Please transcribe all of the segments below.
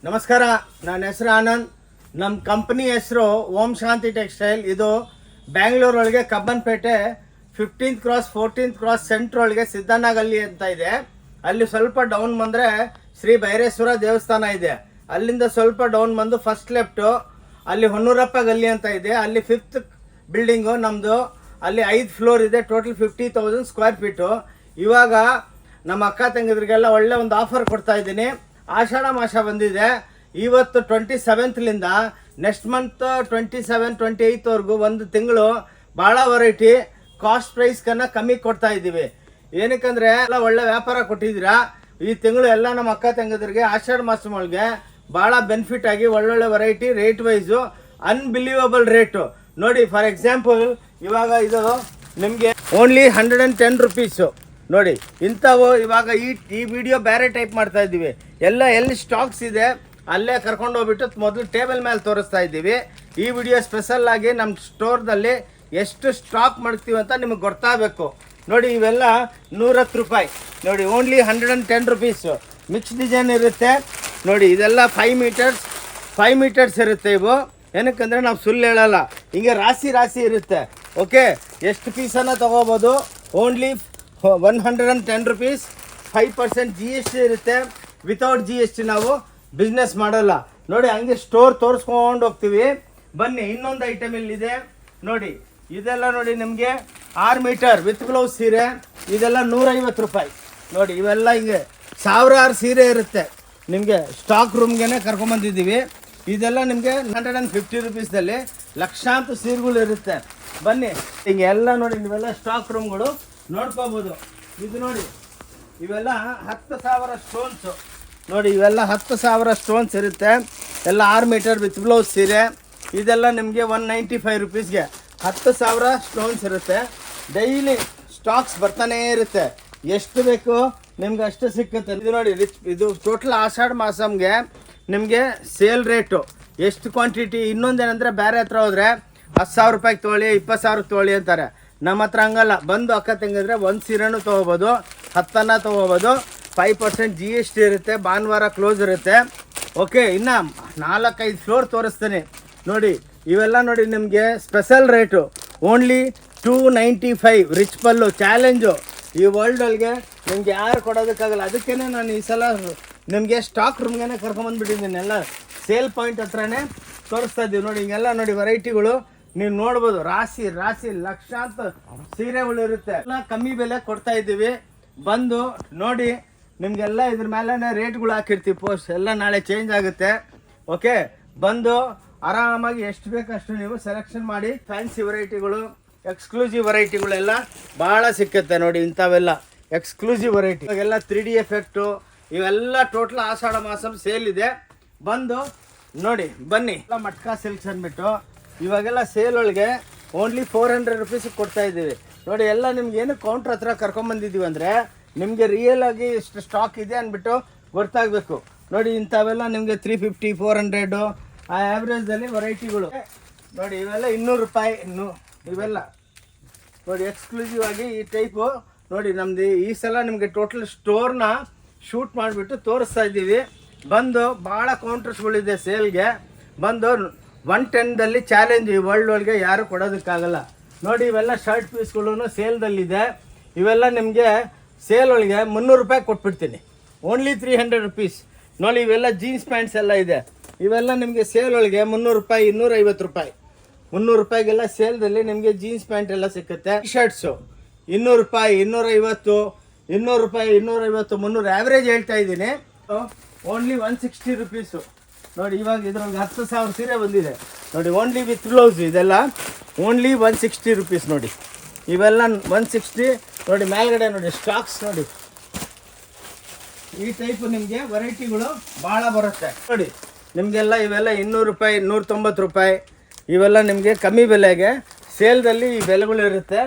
ನಮಸ್ಕಾರ, ನನ್ನ ಹೆಸರು ಆನಂದ್. ನಮ್ಮ ಕಂಪ್ನಿ ಹೆಸರು ಓಂ ಶಾಂತಿ ಟೆಕ್ಸ್ಟೈಲ್. ಇದು ಬ್ಯಾಂಗ್ಳೂರ್ ಒಳಗೆ Cubbonpet 15th cross 14th cross centre ಒಳಗೆ ಸಿದ್ದಣ್ಣ ಗಲ್ಲಿ ಅಂತ ಇದೆ. ಅಲ್ಲಿ ಸ್ವಲ್ಪ ಡೌನ್ ಬಂದರೆ ಶ್ರೀ ಭೈರೇಶ್ವರ ದೇವಸ್ಥಾನ ಇದೆ. ಅಲ್ಲಿಂದ ಸ್ವಲ್ಪ ಡೌನ್ ಬಂದು ಫಸ್ಟ್ ಲೆಫ್ಟು ಅಲ್ಲಿ ಹೊನ್ನೂರಪ್ಪ ಗಲ್ಲಿ ಅಂತ ಇದೆ. ಅಲ್ಲಿ 5th ಬಿಲ್ಡಿಂಗು ನಮ್ಮದು. ಅಲ್ಲಿ 5 ಫ್ಲೋರ್ ಇದೆ. Total 50,000 square feet. ಇವಾಗ ನಮ್ಮ ಅಕ್ಕ ತಂಗಿದ್ರಿಗೆಲ್ಲ ಒಳ್ಳೆ ಒಂದು ಆಫರ್ ಕೊಡ್ತಾ ಇದ್ದೀನಿ. ಆಷಾಢ ಮಾಸ ಬಂದಿದೆ. ಇವತ್ತು 27th ನೆಕ್ಸ್ಟ್ ಮಂತ್ 27-28ವರೆಗೂ ಒಂದು ತಿಂಗಳು ಭಾಳ ವೆರೈಟಿ ಕಾಸ್ಟ್ ಪ್ರೈಸ್ಕನ್ನ ಕಮ್ಮಿ ಕೊಡ್ತಾ ಇದ್ದೀವಿ. ಏನಕ್ಕಂದರೆ ಎಲ್ಲ ಒಳ್ಳೆ ವ್ಯಾಪಾರ ಕೊಟ್ಟಿದ್ದೀರಾ. ಈ ತಿಂಗಳು ಎಲ್ಲ ನಮ್ಮ ಅಕ್ಕ ತಂಗಿದ್ರಿಗೆ ಆಷಾಢ ಮಾಸ ಒಳಗೆ ಭಾಳ ಬೆನಿಫಿಟ್ ಆಗಿ ಒಳ್ಳೊಳ್ಳೆ variety rate wise unbelievable rate ನೋಡಿ. ಫಾರ್ ಎಕ್ಸಾಂಪಲ್ ಇವಾಗ ಇದು ನಿಮಗೆ ಓನ್ಲಿ 110 ರುಪೀಸು ನೋಡಿ. ಇಂಥವು ಇವಾಗ ಈ ವಿಡಿಯೋ ಬೇರೆ ಟೈಪ್ ಮಾಡ್ತಾ ಇದ್ದೀವಿ. ಎಲ್ಲಿ ಸ್ಟಾಕ್ಸ್ ಇದೆ ಅಲ್ಲೇ ಕರ್ಕೊಂಡು ಹೋಗ್ಬಿಟ್ಟು ಮೊದಲು ಟೇಬಲ್ ಮೇಲೆ ತೋರಿಸ್ತಾ ಇದ್ದೀವಿ. ಈ ವಿಡಿಯೋ ಸ್ಪೆಷಲ್ ಆಗಿ ನಮ್ಮ ಸ್ಟೋರ್ದಲ್ಲಿ ಎಷ್ಟು ಸ್ಟಾಕ್ ಮಾಡ್ತೀವಿ ಅಂತ ನಿಮಗೆ ಗೊತ್ತಾಗಬೇಕು ನೋಡಿ. ಇವೆಲ್ಲ 110 ರೂಪಾಯಿ ನೋಡಿ. Only 110 rupees. ಮಿಕ್ಸ್ ಡಿಸೈನ್ ಇರುತ್ತೆ ನೋಡಿ. ಇದೆಲ್ಲ 5 ಮೀಟರ್ಸ್ ಇರುತ್ತೆ ಇವು. ಏನಕ್ಕಂದರೆ ನಾವು ಸುಳ್ಳು ಹೇಳಲ್ಲ, ಹಿಂಗೆ ರಾಶಿ ಇರುತ್ತೆ. ಓಕೆ, ಎಷ್ಟು ಪೀಸನ್ನು ತೊಗೋಬೋದು. Only 110 rupees. 5% GST ಇರುತ್ತೆ. ವಿತೌಟ್ GST ನಾವು ಬಿಸ್ನೆಸ್ ಮಾಡಲ್ಲ ನೋಡಿ. ಹಂಗೆ ಸ್ಟೋರ್ ತೋರಿಸ್ಕೊಂಡು ಹೋಗ್ತೀವಿ. ಬನ್ನಿ, ಇನ್ನೊಂದು ಐಟಮ್ ಇಲ್ಲಿದೆ ನೋಡಿ. ಇದೆಲ್ಲ ನೋಡಿ ನಿಮಗೆ 6 ಮೀಟರ್ ವಿತ್ ಬ್ಲೌಸ್ ಸೀರೆ. ಇದೆಲ್ಲ 150 ರೂಪಾಯಿ ನೋಡಿ. ಇವೆಲ್ಲ ಹಿಂಗೆ ಸಾವಿರಾರು ಸೀರೆ ಇರುತ್ತೆ. ನಿಮಗೆ ಸ್ಟಾಕ್ ರೂಮ್ಗೆ ಕರ್ಕೊಂಬಂದಿದ್ದೀವಿ. ಇದೆಲ್ಲ ನಿಮಗೆ 150 ರುಪೀಸ್ದಲ್ಲಿ ಲಕ್ಷಾಂತರ ಸೀರೆಗಳು ಇರುತ್ತೆ. ಬನ್ನಿ, ಹಿಂಗೆ ಎಲ್ಲ ನೋಡಿ. ನೀವೆಲ್ಲ ಸ್ಟಾಕ್ ರೂಮ್ಗಳು ನೋಡ್ಕೋಬೋದು. ಇದು ನೋಡಿ, ಇವೆಲ್ಲ 10,000 ಸ್ಟೋನ್ಸು ನೋಡಿ. ಇವೆಲ್ಲ 10,000 ಸ್ಟೋನ್ಸ್ ಇರುತ್ತೆ. ಎಲ್ಲ 6 ಮೀಟರ್ ವಿತ್ ಬ್ಲೌಸ್ ಸೀರೆ. ಇದೆಲ್ಲ ನಿಮಗೆ 195 ರುಪೀಸ್ಗೆ 10,000 ಸ್ಟೋನ್ಸ್ ಇರುತ್ತೆ. ಡೈಲಿ ಸ್ಟಾಕ್ಸ್ ಬರ್ತಾನೇ ಇರುತ್ತೆ. ಎಷ್ಟು ಬೇಕು ನಿಮ್ಗೆ ಅಷ್ಟು ಸಿಕ್ಕುತ್ತೆ. ಇದು ನೋಡಿ, ಇದು ಟೋಟಲ್ ಆಷಾಢ ಮಾಸಮ್ಗೆ ನಿಮಗೆ ಸೇಲ್ ರೇಟು ಎಷ್ಟು ಕ್ವಾಂಟಿಟಿ. ಇನ್ನೊಂದೇನೆಂದರೆ ಬೇರೆ ಹತ್ರ ಹೋದರೆ 10,000 ರೂಪಾಯಿಗೆ ತೊಗೊಳ್ಳಿ, 20,000 ತೊಗೊಳ್ಳಿ ಅಂತಾರೆ. ನಮ್ಮ ಹತ್ರ ಹಂಗಲ್ಲ. ಬಂದು ಅಕ್ಕ ತಂಗಿದ್ರೆ ಒಂದು ಸೀರೆನೂ ತೊಗೋಬೋದು, 10 ತೊಗೋಬೋದು. 5% GST ಇರುತ್ತೆ. ಭಾನುವಾರ ಕ್ಲೋಸ್ ಇರುತ್ತೆ. ಓಕೆ, ಇನ್ನು 4-5 ಫ್ಲೋರ್ ತೋರಿಸ್ತೀನಿ ನೋಡಿ. ಇವೆಲ್ಲ ನೋಡಿ ನಿಮಗೆ ಸ್ಪೆಷಲ್ ರೇಟು ಓನ್ಲಿ 295. ರಿಚ್ ಪಲ್ಲು ಚಾಲೆಂಜು. ಈ ವರ್ಲ್ಡೊಳಗೆ ನಿಮ್ಗೆ ಯಾರು ಕೊಡೋದಕ್ಕಾಗಲ್ಲ. ಅದಕ್ಕೇ ನಾನು ಈ ಸಲ ನಿಮಗೆ ಸ್ಟಾಕ್ ರೂಮ್ಗೆ ಕರ್ಕೊಂಬಂದ್ಬಿಟ್ಟಿದ್ದೀನಿ. ಎಲ್ಲ ಸೇಲ್ ಪಾಯಿಂಟ್ ಹತ್ರನೇ ತೋರಿಸ್ತಾ ಇದ್ದೀವಿ ನೋಡಿ. ಹಿಂಗೆಲ್ಲ ನೋಡಿ ವೆರೈಟಿಗಳು ನೀವು ನೋಡ್ಬೋದು. ರಾಶಿ ಲಕ್ಷಾಂತರ ಸೀರೆಗಳು ಇರುತ್ತೆ. ಎಲ್ಲ ಕಮ್ಮಿ ಬೆಲೆ ಕೊಡ್ತಾ ಇದ್ದೀವಿ. ಬಂದು ನೋಡಿ. ನಿಮಗೆಲ್ಲ ಇದ್ರ ಮೇಲೆ ರೇಟ್ಗಳು ಹಾಕಿರ್ತೀವಿ. ಪೋಸ್ಟ್ ಎಲ್ಲ ನಾಳೆ ಚೇಂಜ್ ಆಗುತ್ತೆ. ಓಕೆ, ಬಂದು ಆರಾಮಾಗಿ ಎಷ್ಟು ಬೇಕಷ್ಟು ನೀವು ಸೆಲೆಕ್ಷನ್ ಮಾಡಿ. ಫ್ಯಾನ್ಸಿ ವೆರೈಟಿಗಳು, ಎಕ್ಸ್ಕ್ಲೂಸಿವ್ ವೆರೈಟಿಗಳೆಲ್ಲ ಭಾಳ ಸಿಕ್ಕುತ್ತೆ ನೋಡಿ. ಇಂಥವೆಲ್ಲ ಎಕ್ಸ್ಕ್ಲೂಸಿವ್ ವೆರೈಟಿ. ಇವಾಗೆಲ್ಲ 3D ಎಫೆಕ್ಟು ಇವೆಲ್ಲ ಟೋಟಲ್ ಆಷಾಢ ಮಾಸಂ ಸೇಲ್ ಇದೆ. ಬಂದು ನೋಡಿ. ಬನ್ನಿ, ಎಲ್ಲ ಮಟ್ಕಾ ಸಿಲ್ಕ್ಸ್ ಅಂದ್ಬಿಟ್ಟು ಇವಾಗೆಲ್ಲ ಸೇಲ್ ಒಳಗೆ ಓನ್ಲಿ 400 ರುಪೀಸಿಗೆ ಕೊಡ್ತಾ ಇದ್ದೀವಿ ನೋಡಿ. ಎಲ್ಲ ನಿಮ್ಗೆ ಏನು ಕೌಂಟ್ರ್ ಹತ್ರ ಕರ್ಕೊಂಬಂದಿದ್ದೀವಿ ಅಂದರೆ ನಿಮಗೆ ರಿಯಲ್ ಆಗಿ ಇಷ್ಟು ಸ್ಟಾಕ್ ಇದೆ ಅಂದ್ಬಿಟ್ಟು ಗೊತ್ತಾಗಬೇಕು ನೋಡಿ. ಇಂಥವೆಲ್ಲ ನಿಮಗೆ 350, 400 ಆ ಆ್ಯಾವ್ರೇಜಲ್ಲಿ ವೆರೈಟಿಗಳು ನೋಡಿ. ಇವೆಲ್ಲ 200 ರೂಪಾಯಿ. ಇವೆಲ್ಲ ನೋಡಿ ಎಕ್ಸ್ಕ್ಲೂಸಿವ್ ಆಗಿ ಈ ಟೈಪು ನೋಡಿ. ನಮ್ಮದು ಈ ಸಲ ನಿಮಗೆ ಟೋಟಲ್ ಸ್ಟೋರ್ನ ಶೂಟ್ ಮಾಡಿಬಿಟ್ಟು ತೋರಿಸ್ತಾ ಇದ್ದೀವಿ. ಬಂದು ಭಾಳ ಕೌಂಟರ್ಸ್ಗಳಿದೆ ಸೇಲ್ಗೆ. ಬಂದು 110ದಲ್ಲಿ ಚಾಲೆಂಜ್. ಈ ವರ್ಲ್ಡ್ ಒಳಗೆ ಯಾರು ಕೊಡೋದಕ್ಕಾಗಲ್ಲ ನೋಡಿ. ಇವೆಲ್ಲ ಶರ್ಟ್ ಪೀಸ್ಗಳು ಸೇಲ್ದಲ್ಲಿದೆ. ಇವೆಲ್ಲ ನಿಮಗೆ ಸೇಲ್ ಒಳಗೆ 300 ರೂಪಾಯಿ ಕೊಟ್ಬಿಡ್ತೀನಿ. ಓನ್ಲಿ 300 ರುಪೀಸ್ ನೋಡಿ. ಇವೆಲ್ಲ ಜೀನ್ಸ್ ಪ್ಯಾಂಟ್ಸ್ ಎಲ್ಲ ಇದೆ. ಇವೆಲ್ಲ ನಿಮಗೆ ಸೇಲ್ ಒಳಗೆ 300 ರೂಪಾಯಿ, 250 ರೂಪಾಯಿ, 300 ರೂಪಾಯಿಗೆಲ್ಲ ಸೇಲ್ದಲ್ಲಿ ನಿಮಗೆ ಜೀನ್ಸ್ ಪ್ಯಾಂಟ್ ಎಲ್ಲ ಸಿಕ್ಕುತ್ತೆ. ಶರ್ಟ್ಸು 200 ರೂಪಾಯಿ, 250, 200 ರೂಪಾಯಿ, 250, 300 ಆ್ಯಾವ್ರೇಜ್ ಹೇಳ್ತಾ ಇದ್ದೀನಿ. ಓನ್ಲಿ 160 ರುಪೀಸು ನೋಡಿ. ಇವಾಗ ಇದ್ರೊಳಗೆ 10,000 ಸೀರೆ ಬಂದಿದೆ ನೋಡಿ. ಓನ್ಲಿ ವಿತ್ ಬ್ಲೌಸ್ ಇದೆಲ್ಲ ಓನ್ಲಿ 160 ರುಪೀಸ್ ನೋಡಿ. ಇವೆಲ್ಲ 160 ನೋಡಿ. ಮೇಲ್ಗಡೆ ನೋಡಿ ಸ್ಟಾಕ್ಸ್ ನೋಡಿ. ಈ ಟೈಪು ನಿಮಗೆ ವೆರೈಟಿಗಳು ಭಾಳ ಬರುತ್ತೆ ನೋಡಿ. ನಿಮಗೆಲ್ಲ ಇವೆಲ್ಲ 200 ರೂಪಾಯಿ, 190 ರೂಪಾಯಿ. ಇವೆಲ್ಲ ನಿಮಗೆ ಕಮ್ಮಿ ಬೆಲೆಗೆ ಸೇಲ್ದಲ್ಲಿ ಈ ಬೆಲೆಗಳು ಇರುತ್ತೆ.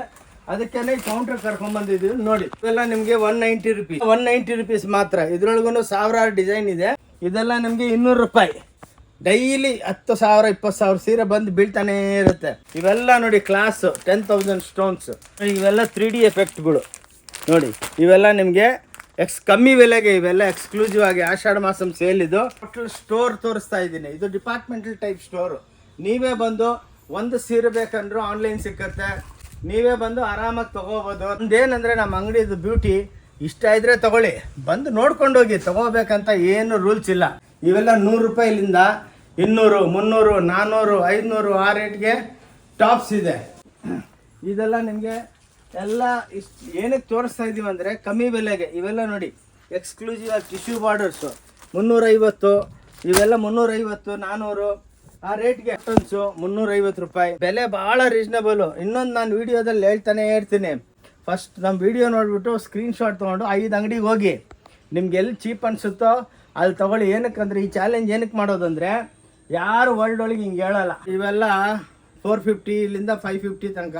ಅದಕ್ಕೇ ಕೌಂಟ್ರ್ ಕರ್ಕೊಂಡ್ಬಂದಿದ್ದೀವಿ ನೋಡಿ. ಇವೆಲ್ಲ ನಿಮಗೆ 190 ರುಪೀಸ್, 190 ರುಪೀಸ್ ಮಾತ್ರ. ಇದ್ರೊಳಗೂ ಸಾವಿರಾರು ಡಿಸೈನ್ ಇದೆ. ಇದೆಲ್ಲ ನಿಮಗೆ 200 ರೂಪಾಯಿ. ಡೈಲಿ 10,000, 20,000 ಸೀರೆ ಬಂದು ಬೀಳ್ತಾನೇ ಇರುತ್ತೆ. ಇವೆಲ್ಲ ನೋಡಿ ಕ್ಲಾಸು 10,000 ಸ್ಟೋನ್ಸ್. ಇವೆಲ್ಲ 3D ಎಫೆಕ್ಟ್ಗಳು ನೋಡಿ. ಇವೆಲ್ಲ ನಿಮಗೆ ಕಮ್ಮಿ ಬೆಲೆಗೆ ಇವೆಲ್ಲ ಎಕ್ಸ್ಕ್ಲೂಸಿವ್ ಆಗಿ ಆಷಾಢ ಮಾಸಂ ಸೇಲ್ ಇದು. ಟೋಟಲ್ ಸ್ಟೋರ್ ತೋರಿಸ್ತಾ ಇದ್ದೀನಿ. ಇದು ಡಿಪಾರ್ಟ್ಮೆಂಟಲ್ ಟೈಪ್ ಸ್ಟೋರು. ನೀವೇ ಬಂದು ಒಂದು ಸೀರೆ ಬೇಕಂದ್ರೂ ಆನ್ಲೈನ್ ಸಿಕ್ಕತ್ತೆ, ನೀವೇ ಬಂದು ಆರಾಮಾಗಿ ತೊಗೋಬೋದು. ಒಂದೇನಂದರೆ ನಮ್ಮ ಅಂಗಡಿದು ಬ್ಯೂಟಿ, ಇಷ್ಟ ಇದ್ರೆ ತಗೊಳ್ಳಿ, ಬಂದು ನೋಡ್ಕೊಂಡು ಹೋಗಿ. ತಗೋಬೇಕಂತ ಏನು ರೂಲ್ಸ್ ಇಲ್ಲ. ಇವೆಲ್ಲ 100 ರೂಪಾಯಿಲಿಂದ 200, 300, 400, 500 ಆ ರೇಟ್ಗೆ ಟಾಪ್ಸ್ ಇದೆ. ಇದೆಲ್ಲ ನಿಮಗೆ ಎಲ್ಲ ಏನಕ್ಕೆ ತೋರಿಸ್ತಾ ಇದ್ದೀವಿ ಅಂದರೆ ಕಮ್ಮಿ ಬೆಲೆಗೆ. ಇವೆಲ್ಲ ನೋಡಿ ಎಕ್ಸ್ಕ್ಲೂಸಿವ್ ಆಗಿ ಟಿಶ್ಯೂ ಬಾರ್ಡರ್ಸು 350, ಇವೆಲ್ಲ 350, 400 ಆ ರೇಟ್ಗೆ. ಅಟನ್ಸು 350 ರೂಪಾಯಿ. ಬೆಲೆ ಭಾಳ ರೀಸನಬಲು. ಇನ್ನೊಂದು ನಾನು ವೀಡಿಯೋದಲ್ಲಿ ಹೇಳ್ತಾನೆ ಇರ್ತೀನಿ, ಫಸ್ಟ್ ನಮ್ಮ ವೀಡಿಯೋ ನೋಡಿಬಿಟ್ಟು ಸ್ಕ್ರೀನ್ಶಾಟ್ ತೊಗೊಂಡು 5 ಅಂಗಡಿಗೆ ಹೋಗಿ ನಿಮ್ಗೆ ಎಲ್ಲಿ ಚೀಪ್ ಅನಿಸುತ್ತೋ ಅಲ್ಲಿ ತೊಗೊಳ್ಳಿ. ಏನಕ್ಕಂದ್ರೆ ಈ ಚಾಲೆಂಜ್ ಏನಕ್ಕೆ ಮಾಡೋದಂದರೆ ಯಾರು ವರ್ಲ್ಡ್ ಒಳಗೆ ಹಿಂಗೆ ಹೇಳಲ್ಲ. ಇವೆಲ್ಲ 450 550 ತನಕ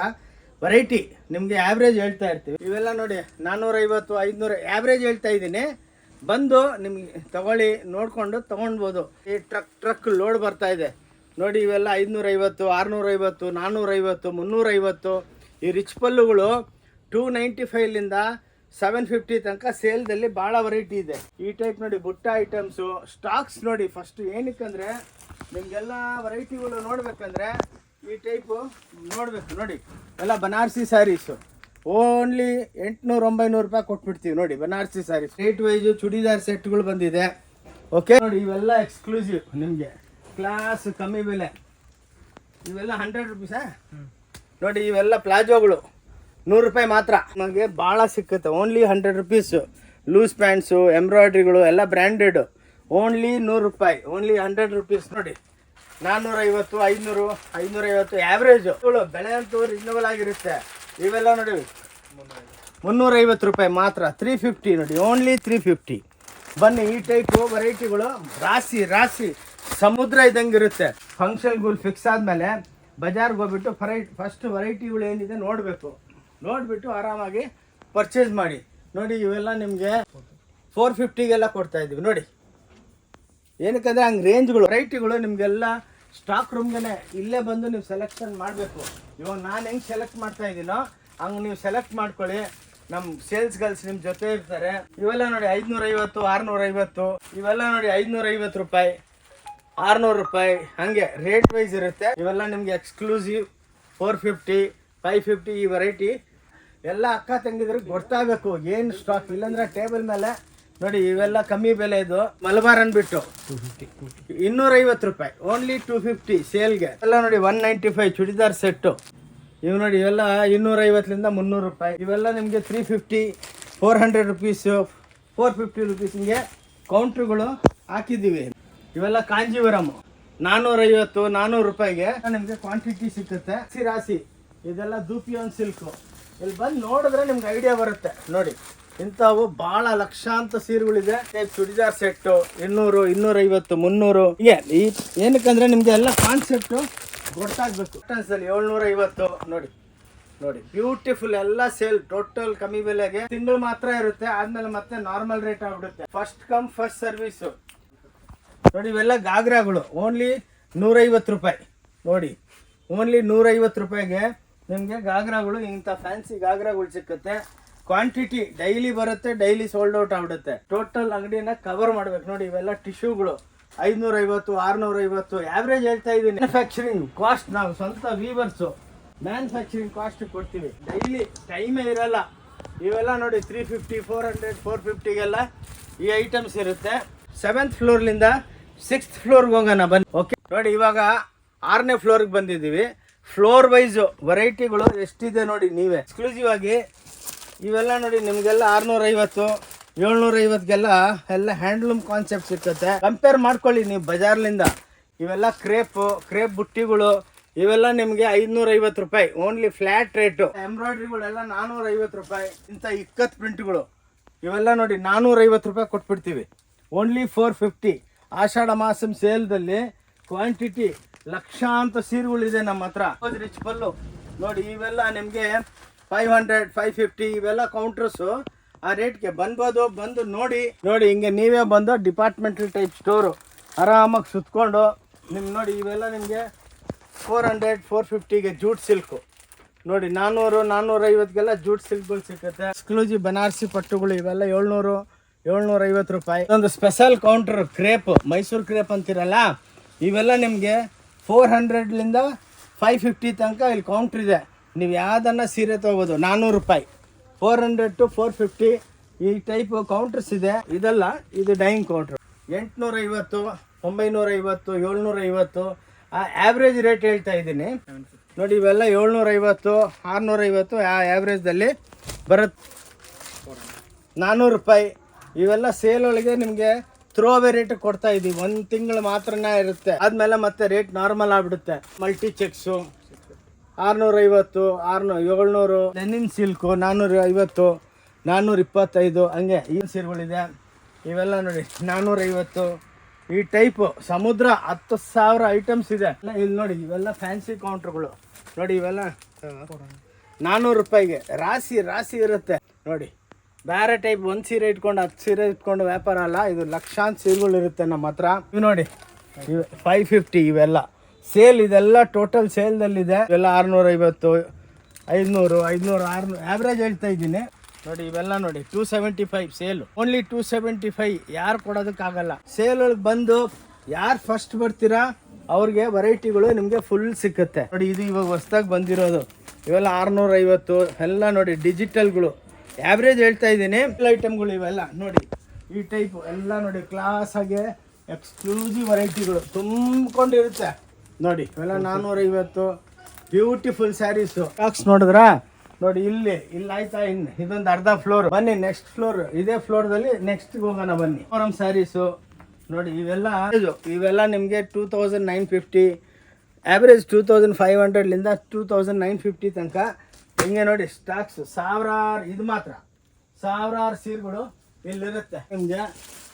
ವೆರೈಟಿ ನಿಮಗೆ ಆ್ಯಾವ್ರೇಜ್ ಹೇಳ್ತಾ ಇರ್ತೀವಿ. ಇವೆಲ್ಲ ನೋಡಿ 450, 500 ಆ್ಯಾವ್ರೇಜ್ ಹೇಳ್ತಾ ಇದ್ದೀನಿ. ಬಂದು ನಿಮಗೆ ತಗೊಳ್ಳಿ, ನೋಡಿಕೊಂಡು ತೊಗೊಳ್ಬೋದು. ಈ ಟ್ರಕ್ ಲೋಡ್ ಬರ್ತಾ ಇದೆ ನೋಡಿ. ಇವೆಲ್ಲ 550, 650, 450, 350. ಈ ರಿಚ್ ಪಲ್ಲುಗಳು 295 750 ತನಕ ಸೇಲ್ದಲ್ಲಿ ಭಾಳ ವೆರೈಟಿ ಇದೆ. ಈ ಟೈಪ್ ನೋಡಿ ಬುಟ್ಟ ಐಟಮ್ಸು ಸ್ಟಾಕ್ಸ್ ನೋಡಿ. ಫಸ್ಟ್ ಏನಕ್ಕಂದರೆ ನಿಮಗೆಲ್ಲ ವೆರೈಟಿಗಳು ನೋಡಬೇಕಂದ್ರೆ ಈ ಟೈಪು ನೋಡಬೇಕು. ನೋಡಿ ಎಲ್ಲ ಬನಾರಸಿ ಸ್ಯಾರೀಸು ಓನ್ಲಿ 800-900 ರೂಪಾಯಿ ಕೊಟ್ಬಿಡ್ತೀವಿ ನೋಡಿ. ಬನಾರಸಿ ಸ್ಯಾರೀಸ್ ರೇಟ್ ವೈಸು ಚೂಡಿದಾರ್ ಸೆಟ್ಗಳು ಬಂದಿದೆ. ಓಕೆ ನೋಡಿ, ಇವೆಲ್ಲ ಎಕ್ಸ್ಕ್ಲೂಸಿವ್ ನಿಮಗೆ ಕ್ಲಾಸ್ ಕಮ್ಮಿ ಬೆಲೆ. ಇವೆಲ್ಲ 100 ರೂಪೀಸಾ ನೋಡಿ. ಇವೆಲ್ಲ ಪ್ಲಾಜೋಗಳು 100 ರೂಪಾಯಿ ಮಾತ್ರ. ನಮಗೆ ಭಾಳ ಸಿಕ್ಕುತ್ತೆ. Only 100 rupees. ಲೂಸ್ ಪ್ಯಾಂಟ್ಸು, ಎಂಬ್ರಾಯ್ಡ್ರಿಗಳು ಎಲ್ಲ ಬ್ರ್ಯಾಂಡೆಡು. ಓನ್ಲಿ 100 ರೂಪಾಯಿ, ಓನ್ಲಿ 100 ರೂಪೀಸ್ ನೋಡಿ. 450, 500, 550 ಆ್ಯಾವ್ರೇಜು. ಬೆಲೆ ಅಂತೂ ರೀಸನಬಲ್ ಆಗಿರುತ್ತೆ. ಇವೆಲ್ಲ ನೋಡಿ 350 ರೂಪಾಯಿ ಮಾತ್ರ. 350 ನೋಡಿ, ಓನ್ಲಿ 350. ಬನ್ನಿ, ಈ ಟೈಪು ವೆರೈಟಿಗಳು ರಾಶಿ ರಾಶಿ ಸಮುದ್ರ ಇದ್ದಂಗೆ ಇರುತ್ತೆ. ಫಂಕ್ಷನ್ಗಳು ಫಿಕ್ಸ್ ಆದಮೇಲೆ ಬಜಾರ್ಗೆ ಹೋಗ್ಬಿಟ್ಟು ಫಸ್ಟ್ ವೆರೈಟಿಗಳು ಏನಿದೆ ನೋಡಬೇಕು. ನೋಡಿಬಿಟ್ಟು ಆರಾಮಾಗಿ ಪರ್ಚೇಸ್ ಮಾಡಿ. ನೋಡಿ ಇವೆಲ್ಲ ನಿಮಗೆ 450ಗೆಲ್ಲ ಕೊಡ್ತಾ ಇದ್ದೀವಿ ನೋಡಿ. ಏನಕ್ಕಂದರೆ ಹಂಗೆ ರೇಂಜ್ಗಳು ವೆರೈಟಿಗಳು ನಿಮಗೆಲ್ಲ ಸ್ಟಾಕ್ ರೂಮ್ಗೆ ಇಲ್ಲೇ ಬಂದು ನೀವು ಸೆಲೆಕ್ಷನ್ ಮಾಡಬೇಕು. ಇವಾಗ ನಾನು ಹೆಂಗೆ ಸೆಲೆಕ್ಟ್ ಮಾಡ್ತಾ ಇದ್ದೀನೋ ಹಂಗೆ ನೀವು ಸೆಲೆಕ್ಟ್ ಮಾಡ್ಕೊಳ್ಳಿ. ನಮ್ಮ ಸೇಲ್ಸ್ ಗರ್ಲ್ಸ್ ನಿಮ್ಮ ಜೊತೆ ಇರ್ತಾರೆ. ಇವೆಲ್ಲ ನೋಡಿ 550, 650. ಇವೆಲ್ಲ ನೋಡಿ 550 ರೂಪಾಯಿ, 600 ರೂಪಾಯಿ, ಹಾಗೆ ರೇಟ್ ವೈಸ್ ಇರುತ್ತೆ. ಇವೆಲ್ಲ ನಿಮಗೆ ಎಕ್ಸ್ಕ್ಲೂಸಿವ್ 450, 550 ಈ ವೆರೈಟಿ ಎಲ್ಲ ಅಕ್ಕ ತಂಗಿದ್ರಿಗೆ ಗೊತ್ತಾಗಬೇಕು ಏನು ಸ್ಟಾಕ್. ಇಲ್ಲಾಂದ್ರೆ ಟೇಬಲ್ ಮೇಲೆ ನೋಡಿ ಇವೆಲ್ಲ ಕಮ್ಮಿ ಬೆಲೆ. ಇದು ಮಲಬಾರ್ ಅಂದ್ಬಿಟ್ಟು 250 ರೂಪಾಯಿ, ಓನ್ಲಿ 250 ಸೇಲ್ಗೆ. ಎಲ್ಲ ನೋಡಿ 195 ಚೂಡಿದಾರ್ ಸೆಟ್ಟು. ಇವು ನೋಡಿ ಇವೆಲ್ಲ 250 300 ರೂಪಾಯಿ. ಇವೆಲ್ಲ ನಿಮಗೆ 350, 400 ರೂಪೀಸು, 450 ರೂಪೀಸ್ ಹಿಂಗೆ ಕೌಂಟ್ರುಗಳು ಹಾಕಿದ್ದೀವಿ. ಇವೆಲ್ಲ ಕಾಂಜೀವರಮ್ 450, 400 ರೂಪಾಯಿಗೆ ನಿಮಗೆ ಕ್ವಾಂಟಿಟಿ ಸಿಕ್ಕುತ್ತೆ. ರಾಶಿ ಇದೆಲ್ಲ ದೂಪಿಯೋನ್ ಸಿಲ್ಕು. ಇಲ್ಲಿ ಬಂದು ನೋಡಿದ್ರೆ ನಿಮ್ಗೆ ಐಡಿಯಾ ಬರುತ್ತೆ ನೋಡಿ. ಇಂಥವು ಭಾಳ ಲಕ್ಷಾಂತರ ಸೀರೆಗಳಿದೆ. ಚೂಡಿದಾರ್ ಸೆಟ್ಟು 200, 250, 300 ಹೀಗೆ. ಈ ಏನಕ್ಕಂದರೆ ನಿಮಗೆ ಎಲ್ಲ ಕಾನ್ಸೆಪ್ಟು ಗೊತ್ತಾಗಬೇಕು. ಅಲ್ಲಿ 750 ನೋಡಿ ನೋಡಿ ಬ್ಯೂಟಿಫುಲ್ ಎಲ್ಲ ಸೇಲ್ ಟೋಟಲ್ ಕಮ್ಮಿ ಬೆಲೆಗೆ. ತಿಂಗಳು ಮಾತ್ರ ಇರುತ್ತೆ, ಆದ್ಮೇಲೆ ಮತ್ತೆ ನಾರ್ಮಲ್ ರೇಟ್ ಆಗ್ಬಿಡುತ್ತೆ. ಫಸ್ಟ್ ಕಮ್ ಫಸ್ಟ್ ಸರ್ವಿಸು ನೋಡಿ. ಇವೆಲ್ಲ ಗಾಗ್ರಾಗಳು ಓನ್ಲಿ 150 ರೂಪಾಯಿ ನೋಡಿ. ಓನ್ಲಿ 150 ರೂಪಾಯಿಗೆ ನಿಮಗೆ ಗಾಗ್ರಾಗಳು, ಇಂಥ ಫ್ಯಾನ್ಸಿ ಗಾಗ್ರಾಗಳು ಸಿಕ್ಕುತ್ತೆ. ಕ್ವಾಂಟಿಟಿ ಡೈಲಿ ಬರುತ್ತೆ, ಡೈಲಿ ಸೋಲ್ಡ್ ಔಟ್ ಆಗ್ಬಿಡುತ್ತೆ. ಟೋಟಲ್ ಅಂಗಡಿನ ಕವರ್ ಮಾಡ್ಬೇಕು ನೋಡಿ. ಇವೆಲ್ಲ ಟಿಶ್ಯೂಗಳು 550, 650 ಆವ್ರೇಜ್ ಹೇಳ್ತಾ ಇದ್ದೀನಿ. ಮ್ಯಾನುಫ್ಯಾಕ್ಚರಿಂಗ್ ಕಾಸ್ಟ್ ನಾವು ಸ್ವಂತ ವೀವರ್ಸು ಮ್ಯಾನುಫ್ಯಾಕ್ಚರಿಂಗ್ ಕಾಸ್ಟ್ ಕೊಡ್ತೀವಿ. ಡೈಲಿ ಟೈಮೇ ಇರಲ್ಲ. ಇವೆಲ್ಲ ನೋಡಿ 350, 400, 450ಗೆಲ್ಲ ಈ ಐಟಮ್ಸ್ ಇರುತ್ತೆ. 7th ಫ್ಲೋರ್ಲಿಂದ 6th ಫ್ಲೋರ್ಗೆ ಹೋಗೋಣ ಬನ್ನಿ. ಓಕೆ ನೋಡಿ, ಇವಾಗ 6ನೇ ಫ್ಲೋರ್ಗೆ ಬಂದಿದ್ದೀವಿ. ಫ್ಲೋರ್ ವೈಸು ವೆರೈಟಿಗಳು ಎಷ್ಟಿದೆ ನೋಡಿ ನೀವೇ. ಎಕ್ಸ್ಕ್ಲೂಸಿವ್ ಆಗಿ ಇವೆಲ್ಲ ನೋಡಿ ನಿಮಗೆಲ್ಲ 650, 750ಗೆಲ್ಲ ಎಲ್ಲ ಹ್ಯಾಂಡ್ಲೂಮ್ ಕಾನ್ಸೆಪ್ಟ್ ಸಿಕ್ಕುತ್ತೆ. ಕಂಪೇರ್ ಮಾಡ್ಕೊಳ್ಳಿ ನೀವು ಬಜಾರ್ಲಿಂದ. ಇವೆಲ್ಲ ಕ್ರೇಪ್ ಬುಟ್ಟಿಗಳು ಇವೆಲ್ಲ ನಿಮಗೆ 550 ರೂಪಾಯಿ ಓನ್ಲಿ ಫ್ಲ್ಯಾಟ್ ರೇಟು. ಎಂಬ್ರಾಯ್ಡ್ರಿಗಳೆಲ್ಲ 450 ರೂಪಾಯಿ. ಇಂಥ ಇಕ್ಕತ್ ಪ್ರಿಂಟ್ಗಳು ಇವೆಲ್ಲ ನೋಡಿ 450 ರೂಪಾಯಿ ಕೊಟ್ಬಿಡ್ತೀವಿ. ಓನ್ಲಿ 450. ಆಷಾಢ ಮಾಸಂ ಸೇಲ್ದಲ್ಲಿ ಕ್ವಾಂಟಿಟಿ ಲಕ್ಷಾಂತರ ಸೀರೆಗಳಿದೆ ನಮ್ಮ ಹತ್ರ. ರಿಚ್ ಪಲ್ಲು ನೋಡಿ ಇವೆಲ್ಲ ನಿಮಗೆ 500, 550 ಇವೆಲ್ಲ ಕೌಂಟ್ರಸ್ಸು. ಆ ರೇಟ್ಗೆ ಬಂದು ನೋಡಿ ಹಿಂಗೆ ನೀವೇ ಬಂದು ಡಿಪಾರ್ಟ್ಮೆಂಟಲ್ ಟೈಪ್ ಸ್ಟೋರು ಆರಾಮಾಗಿ ಸುತ್ಕೊಂಡು ನಿಮ್ಗೆ ನೋಡಿ ಇವೆಲ್ಲ ನಿಮಗೆ 400, 450ಗೆ ಜೂಟ್ ಸಿಲ್ಕು ನೋಡಿ 400-450ಗೆಲ್ಲ ಜೂಟ್ ಸಿಲ್ಕ್ಗಳು ಸಿಗುತ್ತೆ. ಎಕ್ಸ್ಕ್ಲೂಸಿವ್ ಬನಾರಸಿ ಪಟ್ಟುಗಳು ಇವೆಲ್ಲ 700-750 ರೂಪಾಯಿ. ಒಂದು special counter crepe, Mysuru crepe ಅಂತಿರಲ್ಲ, ಇವೆಲ್ಲ ನಿಮಗೆ 400ಲಿಂದ 550 ತನಕ ಇಲ್ಲಿ ಕೌಂಟ್ರ್ ಇದೆ. ನೀವು ಯಾವುದನ್ನು ಸೀರೆ ತೊಗೋಬೋದು 400 ರೂಪಾಯಿ, 400 to 450 ಈ ಟೈಪ್ ಕೌಂಟರ್ಸ್ ಇದೆ. ಇದೆಲ್ಲ ಇದು ಡೈನಿಂಗ್ ಕೌಂಟ್ರ್ 850, 950, 750 ಆ ಆ್ಯಾವ್ರೇಜ್ ರೇಟ್ ಹೇಳ್ತಾ ಇದ್ದೀನಿ ನೋಡಿ. ಇವೆಲ್ಲ 750, 650 ಆ ಆ್ಯಾವ್ರೇಜ್ದಲ್ಲಿ ಬರುತ್ತೆ. 400 ರೂಪಾಯಿ ಇವೆಲ್ಲ ಸೇಲ್ ಒಳಗೆ ನಿಮಗೆ ಥ್ರೋ ಅವೇ ರೇಟ್ ಕೊಡ್ತಾ ಇದ್ದೀವಿ. 1 ತಿಂಗಳು ಮಾತ್ರನೇ ಇರುತ್ತೆ, ಆದಮೇಲೆ ಮತ್ತೆ ರೇಟ್ ನಾರ್ಮಲ್ ಆಗಿಬಿಡುತ್ತೆ. ಮಲ್ಟಿ ಚೆಕ್ಸು 650, 700, ಲೆನಿನ್ ಸಿಲ್ಕು 450, 425 ಹಂಗೆ ಈ ಸೀರೆಗಳಿದೆ. ಇವೆಲ್ಲ ನೋಡಿ 450 ಈ ಟೈಪು. ಸಮುದ್ರ 10,000 ಐಟಮ್ಸ್ ಇದೆ. ಇಲ್ಲಿ ನೋಡಿ ಇವೆಲ್ಲ ಫ್ಯಾನ್ಸಿ ಕೌಂಟ್ರುಗಳು ನೋಡಿ. ಇವೆಲ್ಲ 400 ರೂಪಾಯಿಗೆ ರಾಶಿ ಇರುತ್ತೆ ನೋಡಿ. ಬೇರೆ ಟೈಪ್ 1 ಸೀರೆ ಇಟ್ಕೊಂಡು 10 ಸೀರೆ ಇಟ್ಕೊಂಡು ವ್ಯಾಪಾರ ಅಲ್ಲ, ಇದು ಲಕ್ಷಾಂತರ ಸೀರೆಗಳು ಇರುತ್ತೆ ನಮ್ಮ ಹತ್ರ. ಇವು ನೋಡಿ 550 ಇವೆಲ್ಲ ಸೇಲ್, ಇದೆಲ್ಲ ಟೋಟಲ್ ಸೇಲ್ದಲ್ಲಿದೆ. ಇವೆಲ್ಲ 650, 500, 600 ಆ್ಯಾವ್ರೇಜ್ ಹೇಳ್ತಾ ಇದ್ದೀನಿ ನೋಡಿ. ಇವೆಲ್ಲ ನೋಡಿ 275 ಸೇಲು, ಓನ್ಲಿ 275. ಯಾರು ಕೊಡೋದಕ್ಕಾಗಲ್ಲ. ಸೇಲ್ ಒಳಗೆ ಬಂದು ಯಾರು ಫಸ್ಟ್ ಬರ್ತೀರಾ ಅವ್ರಿಗೆ ವೆರೈಟಿಗಳು ನಿಮಗೆ ಫುಲ್ ಸಿಕ್ಕುತ್ತೆ ನೋಡಿ. ಇದು ಇವಾಗ ಹೊಸ್ದಾಗಿ ಬಂದಿರೋದು ಇವೆಲ್ಲ 650 ಎಲ್ಲ ನೋಡಿ. ಡಿಜಿಟಲ್ಗಳು ಆ್ಯಾವ್ರೇಜ್ ಹೇಳ್ತಾ ಇದ್ದೀನಿ. ಐಟಮ್ಗಳು ಇವೆಲ್ಲ ನೋಡಿ ಈ ಟೈಪು ಎಲ್ಲ ನೋಡಿ. ಕ್ಲಾಸಾಗೆ ಎಕ್ಸ್ಕ್ಲೂಸಿವ್ ವೆರೈಟಿಗಳು ತುಂಬಿಕೊಂಡಿರುತ್ತೆ ನೋಡಿ. ಇವೆಲ್ಲ 450 ಬ್ಯೂಟಿಫುಲ್ ಸ್ಯಾರೀಸು. ಸ್ಟಾಕ್ಸ್ ನೋಡಿದ್ರಾ ನೋಡಿ. ಇಲ್ಲಿ ಆಯ್ತಾ, ಇನ್ನು ಇದೊಂದು ಅರ್ಧ ಫ್ಲೋರ್. ಬನ್ನಿ ನೆಕ್ಸ್ಟ್ ಫ್ಲೋರ್, ಇದೇ ಫ್ಲೋರ್ದಲ್ಲಿ ನೆಕ್ಸ್ಟ್ಗೆ ಹೋಗೋಣ ಬನ್ನಿ. ಫೋರಮ್ ಸ್ಯಾರೀಸು ನೋಡಿ. ಇವೆಲ್ಲ ನಿಮಗೆ 2950 ಆ್ಯಾವ್ರೇಜ್ 2500ಲಿಂದ 2950 ತನಕ ಹಿಂಗೆ ನೋಡಿ. ಸ್ಟಾಕ್ಸ್ ಸಾವಿರಾರು, ಇದು ಮಾತ್ರ ಸಾವಿರಾರು ಸೀರೆಗಳು ಇಲ್ಲಿರುತ್ತೆ ನಿಮಗೆ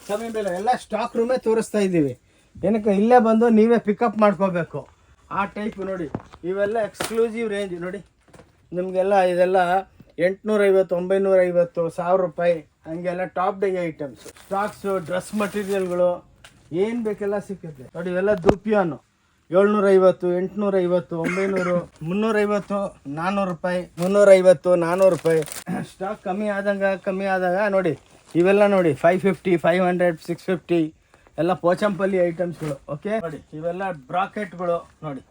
ಕಮ್ಮಿ ಬೆಲೆ. ಎಲ್ಲ ಸ್ಟಾಕ್ ರೂಮೇ ತೋರಿಸ್ತಾ ಇದ್ದೀವಿ. ಏನಕ್ಕೆ ಇಲ್ಲೇ ಬಂದು ನೀವೇ ಪಿಕಪ್ ಮಾಡ್ಕೋಬೇಕು ಆ ಟೈಪ್ ನೋಡಿ. ಇವೆಲ್ಲ ಎಕ್ಸ್ಕ್ಲೂಸಿವ್ ರೇಂಜ್ ನೋಡಿ. ನಿಮಗೆಲ್ಲ ಇದೆಲ್ಲ 850, 950, 1000 ರೂಪಾಯಿ ಹಂಗೆಲ್ಲ ಟಾಪ್ ಡೇ ಐಟಮ್ಸು. ಸ್ಟಾಕ್ಸು, ಡ್ರೆಸ್ ಮಟೀರಿಯಲ್ಗಳು ಏನು ಬೇಕೆಲ್ಲ ಸಿಕ್ಕುತ್ತೆ ನೋಡಿ. ಇವೆಲ್ಲ ದುಪಿಯಾನು 750, 850, 900, 350, 400 ರೂಪಾಯಿ, 350, 400 ರೂಪಾಯಿ. ಸ್ಟಾಕ್ ಕಮ್ಮಿ ಆದಾಗ ನೋಡಿ ಇವೆಲ್ಲ ನೋಡಿ 550, 500, 650 ಎಲ್ಲ ಪೋಚಂಪಲ್ಲಿ ಐಟಮ್ಸ್ಗಳು. ಓಕೆ ನೋಡಿ. ಇವೆಲ್ಲ ಬ್ರಾಕೆಟ್ಗಳು ನೋಡಿ.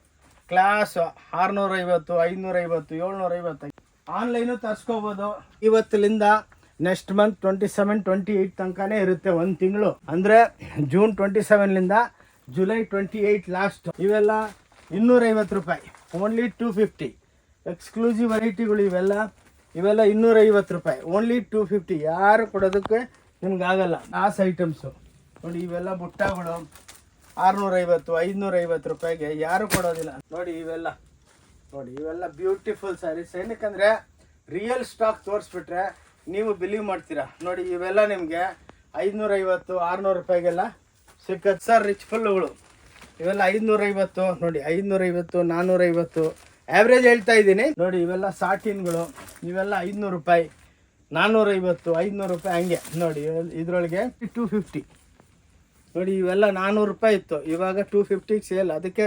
ಕ್ಲಾಸ್ 650, 550, 750. ಆನ್ಲೈನು ತರಿಸ್ಕೋಬೋದು. ಇವತ್ತಿನಿಂದ ನೆಕ್ಸ್ಟ್ ಮಂತ್ 27, 28 ತನಕನೇ ಇರುತ್ತೆ. 1 ತಿಂಗಳು ಅಂದರೆ ಜೂನ್ 27ಲಿಂದ ಜುಲೈ 28 ಲಾಸ್ಟ್. ಇವೆಲ್ಲ 250 ರೂಪಾಯಿ, ಓನ್ಲಿ 250. ಎಕ್ಸ್ಕ್ಲೂಸಿವ್ ವೆರೈಟಿಗಳು ಇವೆಲ್ಲ 250 ರೂಪಾಯಿ, ಓನ್ಲಿ 250. ಯಾರು ಕೊಡೋದಕ್ಕೆ ನಿಮ್ಗಾಗಲ್ಲ. ಲಾಸ್ ಐಟಮ್ಸು ನೋಡಿ. ಇವೆಲ್ಲ ಬುಟ್ಟಗಳು 650, 550 ರೂಪಾಯಿಗೆ ಯಾರು ಕೊಡೋದಿಲ್ಲ ನೋಡಿ. ಇವೆಲ್ಲ ಬ್ಯೂಟಿಫುಲ್ ಸ್ಯಾರೀಸ್. ಏನಕ್ಕಂದರೆ ರಿಯಲ್ ಸ್ಟಾಕ್ ತೋರಿಸ್ಬಿಟ್ರೆ ನೀವು ಬಿಲೀವ್ ಮಾಡ್ತೀರಾ ನೋಡಿ. ಇವೆಲ್ಲ ನಿಮಗೆ 550, 600 ರೂಪಾಯಿಗೆಲ್ಲ ಸಿಕ್ಕತ್ತೆ ಸರ್. ರಿಚ್ ಫುಲ್ಲುಗಳು ಇವೆಲ್ಲ 550 ನೋಡಿ. 550, 450 ಆ್ಯಾವ್ರೇಜ್ ಹೇಳ್ತಾ ಇದ್ದೀನಿ ನೋಡಿ. ಇವೆಲ್ಲ ಸಾಟಿನ್ಗಳು ಇವೆಲ್ಲ 500 ರೂಪಾಯಿ, 450, 500 ರೂಪಾಯಿ ಹಂಗೆ ನೋಡಿ. ಇದರೊಳಗೆ 250 ನೋಡಿ. ಇವೆಲ್ಲ 400 ರೂಪಾಯಿ ಇತ್ತು, ಇವಾಗ 250ಗೆ ಸೇಲ್. ಅದಕ್ಕೆ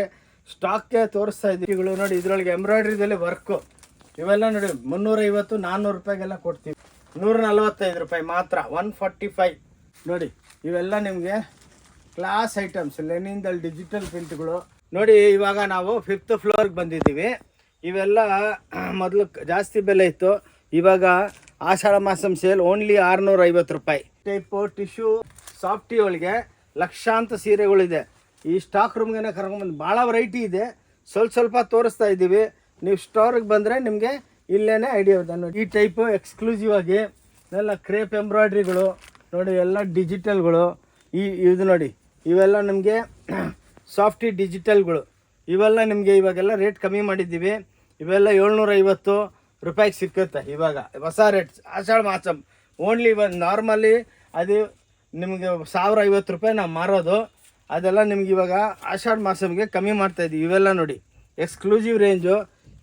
ಸ್ಟಾಕ್ಗೆ ತೋರಿಸ್ತಾ ಇದ್ದೀವಿ ನೋಡಿ. ಇದರೊಳಗೆ ಎಂಬ್ರಾಯ್ಡ್ರಿದಲ್ಲಿ ವರ್ಕು ಇವೆಲ್ಲ ನೋಡಿ 350, 400 ರೂಪಾಯಿಗೆಲ್ಲ ಕೊಡ್ತೀವಿ. 145 ರೂಪಾಯಿ ಮಾತ್ರ, 145 ನೋಡಿ. ಇವೆಲ್ಲ ನಿಮಗೆ ಕ್ಲಾಸ್ ಐಟಮ್ಸ್, ಲೆನಿನ್ದಲ್ಲಿ ಡಿಜಿಟಲ್ ಪ್ರಿಂಟ್ಗಳು ನೋಡಿ. ಇವಾಗ ನಾವು 5th ಫ್ಲೋರ್ಗೆ ಬಂದಿದ್ದೀವಿ. ಇವೆಲ್ಲ ಮೊದಲು ಜಾಸ್ತಿ ಬೆಲೆ ಇತ್ತು, ಇವಾಗ ಆಷಾಢ ಮಾಸಂ ಸೇಲ್ ಓನ್ಲಿ 650 ರೂಪಾಯಿ. ಟೈಪು ಟಿಶ್ಯೂ ಸಾಫ್ಟಿ ಒಳಗೆ ಲಕ್ಷಾಂತರ ಸೀರೆಗಳಿದೆ. ಈ ಸ್ಟಾಕ್ ರೂಮ್ಗೆ ಕರ್ಕೊಂಡ್ಬಂದು ಭಾಳ ವೆರೈಟಿ ಇದೆ. ಸ್ವಲ್ಪ ತೋರಿಸ್ತಾ ಇದ್ದೀವಿ. ನೀವು ಸ್ಟೋರಿಗೆ ಬಂದರೆ ನಿಮಗೆ ಇಲ್ಲೇ ಐಡಿಯಾ ಇದೆ ನೋಡಿ. ಈ ಟೈಪು ಎಕ್ಸ್ಕ್ಲೂಸಿವ್ ಆಗಿ ಎಲ್ಲ ಕ್ರೇಪ್ ಎಂಬ್ರಾಯ್ಡ್ರಿಗಳು ನೋಡಿ. ಎಲ್ಲ ಡಿಜಿಟಲ್ಗಳು ಇದು ನೋಡಿ. ಇವೆಲ್ಲ ನಿಮಗೆ ಸಾಫ್ಟಿ ಡಿಜಿಟಲ್ಗಳು. ಇವೆಲ್ಲ ನಿಮಗೆ ಇವಾಗೆಲ್ಲ ರೇಟ್ ಕಮ್ಮಿ ಮಾಡಿದ್ದೀವಿ. ಇವೆಲ್ಲ 750 ರೂಪಾಯಿಗೆ ಸಿಕ್ಕುತ್ತೆ ಇವಾಗ ಹೊಸ ರೇಟ್. ಆಷಾಢ ಮಾಸಂ ಓನ್ಲಿ ನಾರ್ಮಲಿ ಅದು ನಿಮಗೆ 1050 ರೂಪಾಯಿ ನಾವು ಮಾರೋದು. ಅದೆಲ್ಲ ನಿಮ್ಗೆ ಇವಾಗ ಆಷಾಢ ಮಾಸಂಗೆ ಕಮ್ಮಿ ಮಾಡ್ತಾಯಿದ್ದೀವಿ. ಇವೆಲ್ಲ ನೋಡಿ ಎಕ್ಸ್ಕ್ಲೂಸಿವ್ ರೇಂಜು.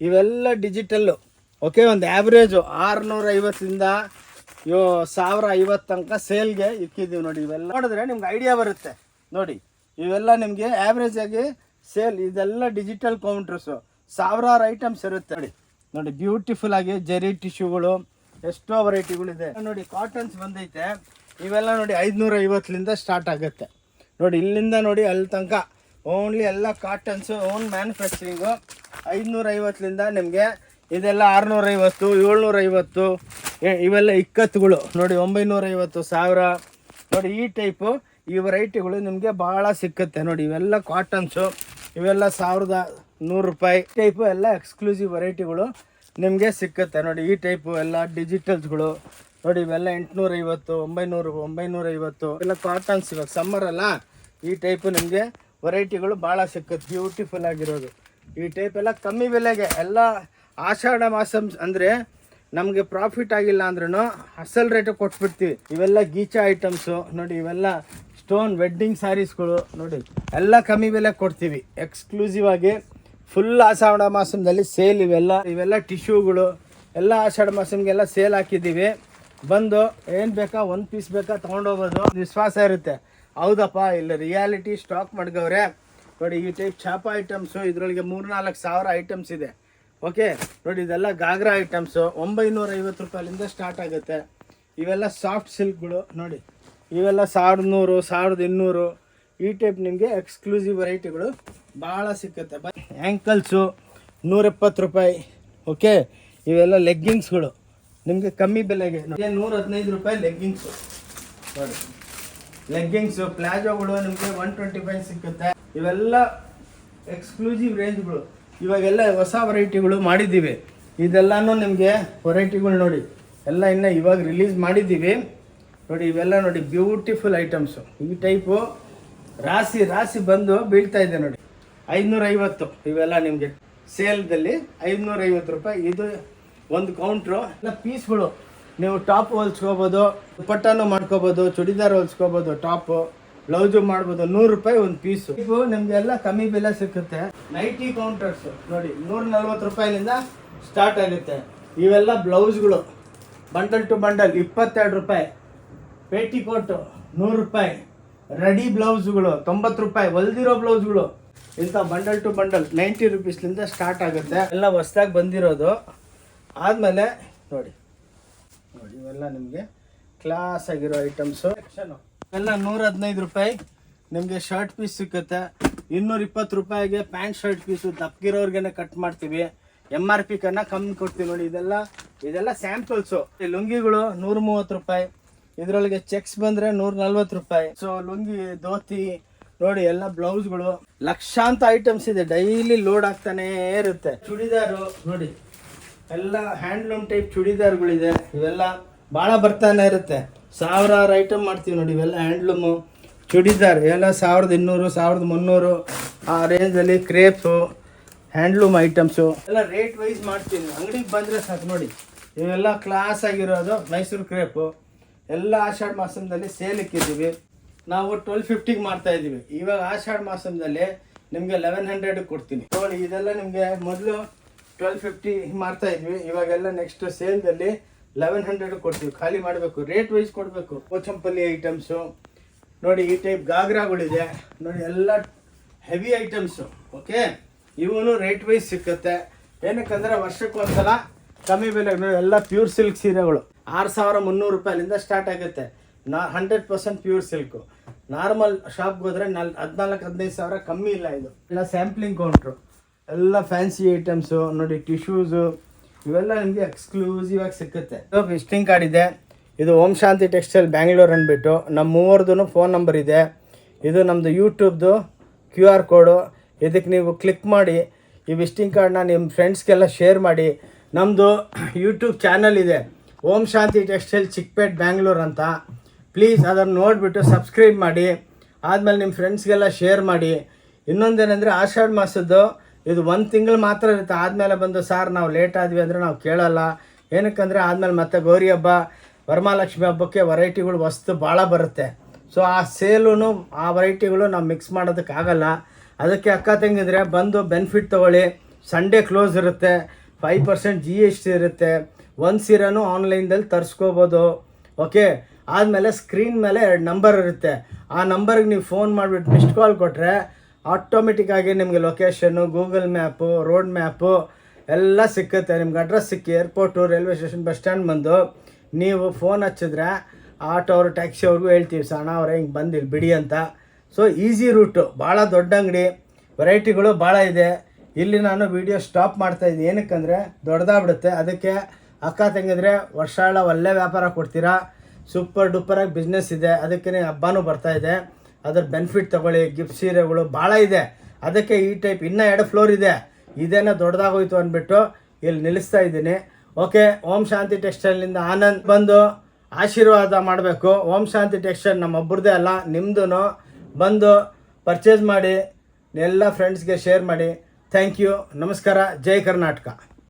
ಇವೆಲ್ಲ ಡಿಜಿಟಲ್ಲು. ಓಕೆ, ಒಂದು ಆ್ಯಾವ್ರೇಜು 650ರಿಂದ 1050 ತನಕ ಸೇಲ್ಗೆ ಇಕ್ಕಿದ್ದೀವಿ ನೋಡಿ. ಇವೆಲ್ಲ ನೋಡಿದ್ರೆ ನಿಮ್ಗೆ ಐಡಿಯಾ ಬರುತ್ತೆ ನೋಡಿ. ಇವೆಲ್ಲ ನಿಮಗೆ ಆ್ಯಾವ್ರೇಜಾಗಿ ಸೇಲ್. ಇದೆಲ್ಲ ಡಿಜಿಟಲ್ ಕೌಂಟ್ರಸ್ಸು, ಸಾವಿರಾರು ಐಟಮ್ಸ್ ಇರುತ್ತೆ ನೋಡಿ. ನೋಡಿ ಬ್ಯೂಟಿಫುಲ್ ಆಗಿ ಜರಿ ಟಿಶ್ಯೂಗಳು ಎಷ್ಟೋ ವೆರೈಟಿಗಳಿದೆ ನೋಡಿ. ಕಾಟನ್ಸ್ ಬಂದೈತೆ, ಇವೆಲ್ಲ ನೋಡಿ 550ಲಿಂದ ಸ್ಟಾರ್ಟ್ ಆಗುತ್ತೆ ನೋಡಿ. ಇಲ್ಲಿಂದ ನೋಡಿ ಅಲ್ಲಿ ತನಕ ಓನ್ಲಿ ಎಲ್ಲ ಕಾಟನ್ಸು ಓನ್ ಮ್ಯಾನುಫ್ಯಾಕ್ಚರಿಂಗು. 550ಲಿಂದ ನಿಮಗೆ ಇದೆಲ್ಲ 650, 750, ಇವೆಲ್ಲ ಇಕ್ಕತ್ತುಗಳು ನೋಡಿ 950, 1000 ನೋಡಿ. ಈ ಟೈಪು ಈ ವೆರೈಟಿಗಳು ನಿಮಗೆ ಭಾಳ ಸಿಕ್ಕುತ್ತೆ ನೋಡಿ. ಇವೆಲ್ಲ ಕಾಟನ್ಸು, ಇವೆಲ್ಲ 1100 ರೂಪಾಯಿ ಟೈಪು ಎಲ್ಲ ಎಕ್ಸ್ಕ್ಲೂಸಿವ್ ವೆರೈಟಿಗಳು ನಿಮಗೆ ಸಿಕ್ಕುತ್ತೆ ನೋಡಿ. ಈ ಟೈಪು ಎಲ್ಲ ಡಿಜಿಟಲ್ಸ್ಗಳು ನೋಡಿ, ಇವೆಲ್ಲ 850, 900, 950 ಎಲ್ಲ ಕಾಟನ್ಸ್. ಇವಾಗ ಸಮ್ಮರ್ ಅಲ್ಲ, ಈ ಟೈಪು ನಿಮಗೆ ವೆರೈಟಿಗಳು ಭಾಳ ಸಿಕ್ಕುತ್ತೆ, ಬ್ಯೂಟಿಫುಲ್ ಆಗಿರೋದು. ಈ ಟೈಪ್ ಎಲ್ಲ ಕಮ್ಮಿ ಬೆಲೆಗೆ ಎಲ್ಲ ಆಷಾಢ ಮಾಸ ಅಂದರೆ ನಮಗೆ ಪ್ರಾಫಿಟ್ ಆಗಿಲ್ಲ ಅಂದ್ರೂ ಅಸಲ್ ರೇಟು ಕೊಟ್ಬಿಡ್ತೀವಿ. ಇವೆಲ್ಲ ಗೀಚಾ ಐಟಮ್ಸು ನೋಡಿ, ಇವೆಲ್ಲ ಸ್ಟೋನ್ ವೆಡ್ಡಿಂಗ್ ಸ್ಯಾರೀಸ್ಗಳು ನೋಡಿ, ಎಲ್ಲ ಕಮ್ಮಿ ಬೆಲೆ ಕೊಡ್ತೀವಿ ಎಕ್ಸ್ಕ್ಲೂಸಿವ್ ಆಗಿ. ಫುಲ್ ಆಷಾಢ ಮಾಸದಲ್ಲಿ ಸೇಲ್ ಇವೆಲ್ಲ ಟಿಶ್ಯೂಗಳು ಎಲ್ಲ ಆಷಾಢ ಮಾಸಮ್ಗೆಲ್ಲ ಸೇಲ್ ಹಾಕಿದ್ದೀವಿ. ಬಂದು ಏನು ಬೇಕಾ, ಒಂದು ಪೀಸ್ ಬೇಕಾ ತೊಗೊಂಡೋಗೋದು, ವಿಶ್ವಾಸ ಇರುತ್ತೆ. ಹೌದಪ್ಪ ಇಲ್ಲ ರಿಯಾಲಿಟಿ ಸ್ಟಾಕ್ ಮಾಡ್ಗವ್ರೆ ನೋಡಿ. ಈ ಟೈಪ್ ಚಾಪ ಐಟಮ್ಸು ಇದರೊಳಗೆ 3-4 ಸಾವಿರ ಐಟಮ್ಸ್ ಇದೆ. ಓಕೆ ನೋಡಿ, ಇದೆಲ್ಲ ಗಾಗ್ರಾ ಐಟಮ್ಸು 950 ರೂಪಾಯಿಲಿಂದ ಸ್ಟಾರ್ಟ್ ಆಗುತ್ತೆ. ಇವೆಲ್ಲ ಸಾಫ್ಟ್ ಸಿಲ್ಕ್ಗಳು ನೋಡಿ, ಇವೆಲ್ಲ 1100, 1200 ಈ ಟೈಪ್ ನಿಮಗೆ ಎಕ್ಸ್ಕ್ಲೂಸಿವ್ ವೆರೈಟಿಗಳು ಭಾಳ ಸಿಕ್ಕುತ್ತೆ. ಆ್ಯಂಕಲ್ಸು 170 ರೂಪಾಯಿ. ಓಕೆ, ಇವೆಲ್ಲ ಲೆಗ್ಗಿಂಗ್ಸ್ಗಳು ನಿಮಗೆ ಕಮ್ಮಿ ಬೆಲೆಗೆ 115 ರೂಪಾಯಿ ಲೆಗ್ಗಿಂಗ್ಸು ನೋಡಿ. ಲೆಗ್ಗಿಂಗ್ಸು ಪ್ಲಾಜೋಗಳು ನಿಮಗೆ 125 ಸಿಕ್ಕುತ್ತೆ. ಇವೆಲ್ಲ ಎಕ್ಸ್ಕ್ಲೂಸಿವ್ ರೇಂಜ್ಗಳು. ಇವಾಗೆಲ್ಲ ಹೊಸ ವೆರೈಟಿಗಳು ಮಾಡಿದ್ದೀವಿ. ಇದೆಲ್ಲನೂ ನಿಮಗೆ ವೆರೈಟಿಗಳು ನೋಡಿ, ಎಲ್ಲ ಇನ್ನು ಇವಾಗ ರಿಲೀಸ್ ಮಾಡಿದ್ದೀವಿ ನೋಡಿ. ಇವೆಲ್ಲ ನೋಡಿ ಬ್ಯೂಟಿಫುಲ್ ಐಟಮ್ಸು. ಈ ಟೈಪು ರಾಶಿ ಬಂದು ಬೀಳ್ತಾ ಇದೆ ನೋಡಿ. 550 ಇವೆಲ್ಲ ನಿಮಗೆ ಸೇಲ್ದಲ್ಲಿ 550 ರೂಪಾಯಿ. ಇದು ಒಂದು ಕೌಂಟ್ರು. ಎಲ್ಲ ಪೀಸ್ಗಳು ನೀವು ಟಾಪ್ ಹೊಲ್ಸ್ಕೋಬೋದು, ದುಪಟ್ಟಾನು ಮಾಡ್ಕೋಬೋದು, ಚೂಡಿದಾರ್ ಹೊಲ್ಸ್ಕೋಬೋದು, ಟಾಪು ಬ್ಲೌಸು ಮಾಡ್ಬೋದು. 100 ರೂಪಾಯಿ ಒಂದು ಪೀಸು. ಇದು ನಿಮಗೆಲ್ಲ ಕಮ್ಮಿ ಬೆಲೆ ಸಿಕ್ಕುತ್ತೆ. ನೈಟಿ ಕೌಂಟರ್ಸು ನೋಡಿ 140 ರೂಪಾಯಿಲಿಂದ ಸ್ಟಾರ್ಟ್ ಆಗುತ್ತೆ. ಇವೆಲ್ಲ ಬ್ಲೌಸ್ಗಳು ಬಂಡಲ್ ಟು ಬಂಡಲ್ 22 ರೂಪಾಯಿ. ಪೇಟಿಕೋಟು 100 ರೂಪಾಯಿ. ರೆಡಿ ಬ್ಲೌಸ್ಗಳು 90 ರೂಪಾಯಿ. ಹೊಲ್ದಿರೋ ಬ್ಲೌಸ್ಗಳು ಇಂಥ ಬಂಡಲ್ ಟು ಬಂಡಲ್ 90 ರೂಪೀಸ್ಲಿಂದ ಸ್ಟಾರ್ಟ್ ಆಗುತ್ತೆ. ಎಲ್ಲ ಹೊಸ್ದಾಗಿ ಬಂದಿರೋದು. ಆದಮೇಲೆ ನೋಡಿ ಇವೆಲ್ಲ ನಿಮಗೆ ಕ್ಲಾಸ್ ಆಗಿರೋ ಐಟಮ್ಸು. ಎಲ್ಲ 115 ರೂಪಾಯಿ ನಿಮಗೆ ಶರ್ಟ್ ಪೀಸ್ ಸಿಕ್ಕುತ್ತೆ. 220 ರೂಪಾಯಿಗೆ ಪ್ಯಾಂಟ್ ಶರ್ಟ್ ಪೀಸು ದಪ್ಪಗಿರೋರ್ಗೆ ಕಟ್ ಮಾಡ್ತೀವಿ. MRP ಕನ್ನ ಕಮ್ಮಿ ಕೊಡ್ತೀವಿ ನೋಡಿ. ಇದೆಲ್ಲ ಸ್ಯಾಂಪಲ್ಸು. ಈ ಲುಂಗಿಗಳು 130 ರೂಪಾಯಿ. ಇದರೊಳಗೆ ಚೆಕ್ಸ್ ಬಂದರೆ 140 ರೂಪಾಯಿ. ಸೊ ಲುಂಗಿ, ಧೋತಿ ನೋಡಿ, ಎಲ್ಲ ಬ್ಲೌಸ್ಗಳು ಲಕ್ಷಾಂತ ಐಟಮ್ಸ್ ಇದೆ. ಡೈಲಿ ಲೋಡ್ ಆಗ್ತಾನೇ ಇರುತ್ತೆ. ಚೂಡಿದಾರು ನೋಡಿ, ಎಲ್ಲ ಹ್ಯಾಂಡ್ಲೂಮ್ ಟೈಪ್ ಚೂಡಿದಾರ್ಗಳಿದೆ. ಇವೆಲ್ಲ ಭಾಳ ಬರ್ತಾನೆ ಇರುತ್ತೆ. 1000 ಐಟಮ್ ಮಾಡ್ತೀವಿ ನೋಡಿ. ಇವೆಲ್ಲ ಹ್ಯಾಂಡ್ಲೂಮು ಚೂಡಿದಾರ್ ಎಲ್ಲ 1200, 1300 ಆ ರೇಂಜಲ್ಲಿ. ಕ್ರೇಪ್ಸು, ಹ್ಯಾಂಡ್ಲೂಮ್ ಐಟಮ್ಸು ಎಲ್ಲ ರೇಟ್ ವೈಸ್ ಮಾಡ್ತೀನಿ. ಅಂಗಡಿಗೆ ಬಂದರೆ ಸಾಕು ನೋಡಿ. ಇವೆಲ್ಲ ಕ್ಲಾಸ್ ಆಗಿರೋದು ಮೈಸೂರು ಕ್ರೇಪು. ಎಲ್ಲ ಆಷಾಢ ಮಾಸದಲ್ಲಿ ಸೇಲ್ ಇಕ್ಕಿದ್ದೀವಿ. ನಾವು 1250ಗೆ ಮಾಡ್ತಾಯಿದ್ದೀವಿ. ಇವಾಗ ಆಷಾಢ ಮಾಸದಲ್ಲಿ ನಿಮಗೆ 1100 ಕೊಡ್ತೀನಿ ನೋಡಿ. ಇದೆಲ್ಲ ನಿಮಗೆ ಮೊದಲು 1250 ಮಾಡ್ತಾಯಿದ್ವಿ. ಇವಾಗೆಲ್ಲ ನೆಕ್ಸ್ಟ್ ಸೇಲ್ದಲ್ಲಿ 1100 ಕೊಡ್ತೀವಿ. ಖಾಲಿ ಮಾಡಬೇಕು, ರೇಟ್ ವೈಸ್ ಕೊಡಬೇಕು. ಕೋಚಂಪಲ್ಲಿ ಐಟಮ್ಸು ನೋಡಿ. ಈ ಟೈಪ್ ಗಾಗ್ರಾಗಳಿದೆ ನೋಡಿ, ಎಲ್ಲ ಹೆವಿ ಐಟಮ್ಸು. ಓಕೆ, ಇವನು ರೇಟ್ ವೈಸ್ ಸಿಕ್ಕುತ್ತೆ. ಏನಕ್ಕಂದರೆ ವರ್ಷಕ್ಕೊಂದ್ಸಲ ಕಮ್ಮಿ ಬೆಲೆಗೆ ನೋಡಿ. ಎಲ್ಲ ಪ್ಯೂರ್ ಸಿಲ್ಕ್ ಸೀರೆಗಳು 6300 ರೂಪಾಯಿಲಿಂದ ಸ್ಟಾರ್ಟ್ ಆಗುತ್ತೆ. 100% ಪ್ಯೂರ್ ಸಿಲ್ಕು. ನಾರ್ಮಲ್ ಶಾಪ್ಗೆ ಹೋದರೆ 14-15 ಸಾವಿರ ಕಮ್ಮಿ ಇಲ್ಲ. ಇದು ಎಲ್ಲ ಸ್ಯಾಂಪ್ಲಿಂಗ್ ಕೌಂಟ್ರು. ಎಲ್ಲ ಫ್ಯಾನ್ಸಿ ಐಟಮ್ಸು ನೋಡಿ. ಟಿಶ್ಯೂಸು ಇವೆಲ್ಲ ನಿಮಗೆ ಎಕ್ಸ್ಕ್ಲೂಸಿವ್ ಆಗಿ ಸಿಕ್ಕುತ್ತೆ. ವಿಸಿಟಿಂಗ್ ಕಾರ್ಡ್ ಇದೆ. ಇದು ಓಂ ಶಾಂತಿ ಟೆಕ್ಸ್ಟೈಲ್ ಬ್ಯಾಂಗ್ಳೂರ್ ಅಂದ್ಬಿಟ್ಟು ನಮ್ಮ ಮೂವರ್ದು ಫೋನ್ ನಂಬರ್ ಇದೆ. ಇದು ನಮ್ಮದು ಯೂಟ್ಯೂಬ್ದು QR ಕೋಡು. ಇದಕ್ಕೆ ನೀವು ಕ್ಲಿಕ್ ಮಾಡಿ ಈ ವಿಸಿಟಿಂಗ್ ಕಾರ್ಡ್ನ ನಿಮ್ಮ ಫ್ರೆಂಡ್ಸ್ಗೆಲ್ಲ ಶೇರ್ ಮಾಡಿ. ನಮ್ಮದು ಯೂಟ್ಯೂಬ್ ಚಾನಲ್ ಇದೆ, ಓಂ ಶಾಂತಿ ಟೆಕ್ಸ್ಟೈಲ್ ಚಿಕ್ಕಪೇಟ್ ಬ್ಯಾಂಗ್ಳೂರ್ ಅಂತ. ಪ್ಲೀಸ್ ಅದನ್ನು ನೋಡಿಬಿಟ್ಟು ಸಬ್ಸ್ಕ್ರೈಬ್ ಮಾಡಿ. ಆದಮೇಲೆ ನಿಮ್ಮ ಫ್ರೆಂಡ್ಸ್ಗೆಲ್ಲ ಶೇರ್ ಮಾಡಿ. ಇನ್ನೊಂದೇನೆಂದರೆ ಆಷಾಢ ಮಾಸದ್ದು ಇದು 1 ತಿಂಗಳು ಮಾತ್ರ ಇರುತ್ತೆ. ಆದಮೇಲೆ ಬಂದು ಸಾರ್ ನಾವು ಲೇಟ್ ಆದ್ವಿ ಅಂದರೆ ನಾವು ಕೇಳಲ್ಲ. ಏನಕ್ಕಂದರೆ ಆದಮೇಲೆ ಮತ್ತೆ ಗೌರಿ ಹಬ್ಬ, ವರಮಹಾಲಕ್ಷ್ಮಿ ಹಬ್ಬಕ್ಕೆ ವೆರೈಟಿಗಳು ವಸ್ತು ಭಾಳ ಬರುತ್ತೆ. ಸೊ ಆ ಸೇಲೂ ಆ ವೆರೈಟಿಗಳು ನಾವು ಮಿಕ್ಸ್ ಮಾಡೋದಕ್ಕಾಗಲ್ಲ. ಅದಕ್ಕೆ ಅಕ್ಕ ತಂಗಿದ್ರೆ ಬಂದು ಬೆನಿಫಿಟ್ ತೊಗೊಳ್ಳಿ. ಸಂಡೇ ಕ್ಲೋಸ್ ಇರುತ್ತೆ. 5% GST ಇರುತ್ತೆ. ಒಂದು ಸೀರೆನೂ ಆನ್ಲೈನ್ದಲ್ಲಿ ತರಿಸ್ಕೋಬೋದು. ಓಕೆ, ಆದಮೇಲೆ ಸ್ಕ್ರೀನ್ ಮೇಲೆ 2 ನಂಬರ್ ಇರುತ್ತೆ. ಆ ನಂಬರ್ಗೆ ನೀವು ಫೋನ್ ಮಾಡಿಬಿಟ್ಟು ಮಿಸ್ಡ್ ಕಾಲ್ ಕೊಟ್ಟರೆ ಆಟೋಮೆಟಿಕ್ಕಾಗಿ ನಿಮಗೆ location, Google map, road map ಎಲ್ಲ ಸಿಕ್ಕುತ್ತೆ. ನಿಮ್ಗೆ ಅಡ್ರೆಸ್ ಸಿಕ್ಕಿ airport, railway station, bus stand ಬಂದು ನೀವು ಫೋನ್ ಹಚ್ಚಿದ್ರೆ ಆಟೋ ಅವರು, ಟ್ಯಾಕ್ಸಿ ಅವ್ರಿಗೂ ಹೇಳ್ತೀವಿ, ಸಣ್ಣ ಅವರೇ ಹಿಂಗೆ ಬಂದು ಇಲ್ಲಿ ಬಿಡಿ ಅಂತ. ಸೊ ಈಸಿ ರೂಟು, ಭಾಳ ದೊಡ್ಡ ಅಂಗಡಿ, ವೆರೈಟಿಗಳು ಭಾಳ ಇದೆ. ಇಲ್ಲಿ ನಾನು ವಿಡಿಯೋ ಸ್ಟಾಪ್ ಮಾಡ್ತಾಯಿದ್ದೀನಿ, ಏನಕ್ಕಂದರೆ ದೊಡ್ಡದಾಗ್ಬಿಡುತ್ತೆ. ಅದಕ್ಕೆ ಅಕ್ಕ ತಂಗಿದ್ರೆ ವರ್ಷಾಳ ಒಳ್ಳೆ ವ್ಯಾಪಾರ ಕೊಡ್ತೀರಾ, ಸೂಪರ್ ಡೂಪರಾಗಿ ಬಿಸ್ನೆಸ್ ಇದೆ. ಅದಕ್ಕೆ ಹಬ್ಬನೂ ಬರ್ತಾಯಿದೆ, ಅದ್ರ ಬೆನಿಫಿಟ್ ತೊಗೊಳ್ಳಿ. ಗಿಫ್ಟ್ ಸೀರೆಗಳು ಭಾಳ ಇದೆ. ಅದಕ್ಕೆ ಈ ಟೈಪ್ ಇನ್ನೂ 2 ಫ್ಲೋರ್ ಇದೆ, ಇದೇನೋ ದೊಡ್ಡದಾಗೋಯ್ತು ಅಂದ್ಬಿಟ್ಟು ಇಲ್ಲಿ ನಿಲ್ಲಿಸ್ತಾ ಇದ್ದೀನಿ. ಓಕೆ, ಓಂ ಶಾಂತಿ ಟೆಕ್ಸ್ಟೈಲ್ನಿಂದ ಆನಂದ್ ಬಂದು ಆಶೀರ್ವಾದ ಮಾಡಬೇಕು. ಓಂ ಶಾಂತಿ ಟೆಕ್ಸ್ಟೈಲ್ ನಮ್ಮೊಬ್ಬರದೇ ಅಲ್ಲ, ನಿಮ್ಮದು. ಬಂದು ಪರ್ಚೇಸ್ ಮಾಡಿ, ಎಲ್ಲ ಫ್ರೆಂಡ್ಸ್ಗೆ ಶೇರ್ ಮಾಡಿ. ಥ್ಯಾಂಕ್ ಯು, ನಮಸ್ಕಾರ, ಜೈ ಕರ್ನಾಟಕ.